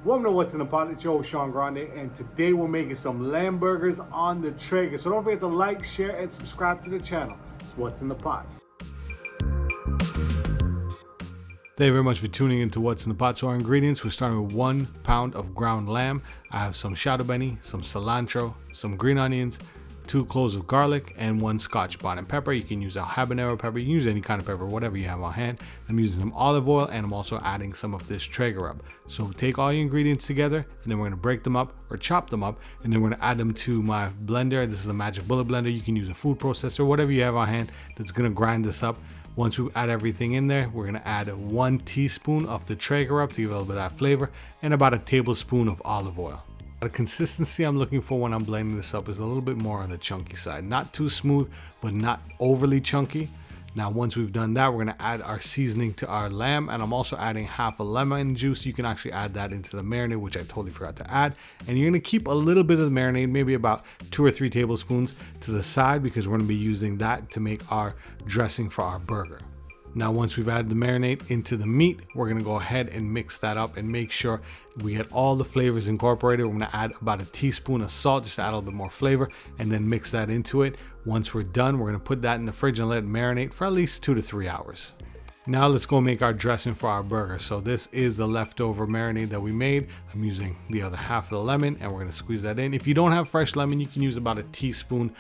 Welcome to What's in the Pot. It's your host, Sean Grande, and today we're making some lamb burgers on the Traeger. So don't forget to like, share, and subscribe to the channel. It's What's in the Pot. Thank you very much for tuning into What's in the Pot. So our ingredients, we're starting with 1 pound of ground lamb. I have some shado beni, some cilantro, some green onions, 2 cloves of garlic, and 1 Scotch bonnet pepper. You can use a habanero pepper, you can use any kind of pepper, whatever you have on hand. I'm using some olive oil, and I'm also adding some of this Traeger rub. So take all your ingredients together, and then we're gonna break them up or chop them up, and then we're gonna add them to my blender. This is a Magic Bullet blender. You can use a food processor, whatever you have on hand that's gonna grind this up. Once we add everything in there, we're gonna add 1 teaspoon of the Traeger rub to give a little bit of that flavor, and about a tablespoon of olive oil. The consistency I'm looking for when I'm blending this up is a little bit more on the chunky side. Not too smooth, but not overly chunky. Now, once we've done that, we're gonna add our seasoning to our lamb, and I'm also adding half a lemon juice. You can actually add that into the marinade, which I totally forgot to add. And you're gonna keep a little bit of the marinade, maybe about 2 or 3 tablespoons to the side, because we're gonna be using that to make our dressing for our burger. Now, once we've added the marinade into the meat, we're gonna go ahead and mix that up and make sure we get all the flavors incorporated. We're gonna add about a teaspoon of salt just to add a little bit more flavor, and then mix that into it. Once we're done, we're gonna put that in the fridge and let it marinate for at least 2 to 3 hours. Now let's go make our dressing for our burger. So this is the leftover marinade that we made. I'm using the other half of the lemon, and we're gonna squeeze that in. If you don't have fresh lemon, you can use about a teaspoon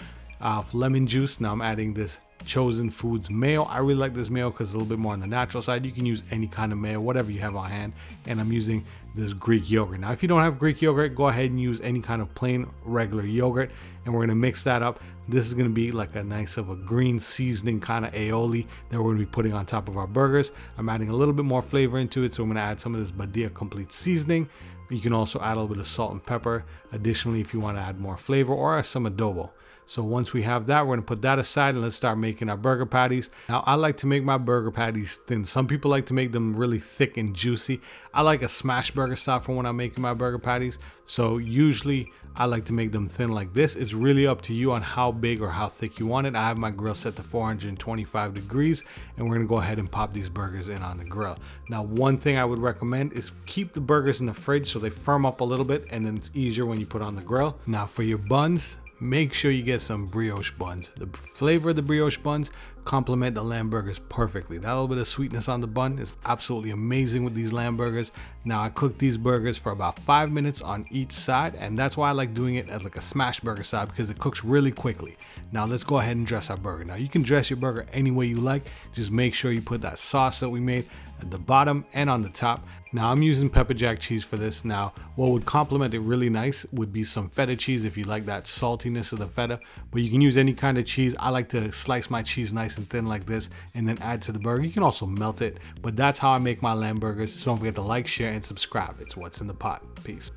of lemon juice. Now I'm adding this Chosen Foods mayo. I really like this mayo because it's a little bit more on the natural side. You can use any kind of mayo, whatever you have on hand. And I'm using this Greek yogurt. Now, if you don't have Greek yogurt, go ahead and use any kind of plain regular yogurt. And we're gonna mix that up. This is gonna be like a nice of a green seasoning kind of aioli that we're gonna be putting on top of our burgers. I'm adding a little bit more flavor into it, so I'm gonna add some of this Badia Complete seasoning. You can also add a little bit of salt and pepper additionally if you want to add more flavor, or some adobo. So once we have that, we're gonna put that aside and let's start making our burger patties. Now, I like to make my burger patties thin. Some people like to make them really thick and juicy. I like a smash burger style for when I'm making my burger patties. So usually I like to make them thin like this. It's really up to you on how big or how thick you want it. I have my grill set to 425 degrees, and we're gonna go ahead and pop these burgers in on the grill. Now, one thing I would recommend is keep the burgers in the fridge so they firm up a little bit, and then it's easier when you put on the grill. Now, for your buns, make sure you get some brioche buns. The flavor of the brioche buns complement the lamb burgers perfectly. That little bit of sweetness on the bun is absolutely amazing with these lamb burgers. Now, I cook these burgers for about 5 minutes on each side, and that's why I like doing it as like a smash burger side, because it cooks really quickly. Now let's go ahead and dress our burger. Now, you can dress your burger any way you like. Just make sure you put that sauce that we made at the bottom and on the top. Now, I'm using pepper jack cheese for this. Now, what would complement it really nice would be some feta cheese if you like that saltiness of the feta, but you can use any kind of cheese. I like to slice my cheese nice and thin like this and then add to the burger. You can also melt it, but that's how I make my lamb burgers. So don't forget to like, share, and subscribe. It's What's in the Pot. Peace.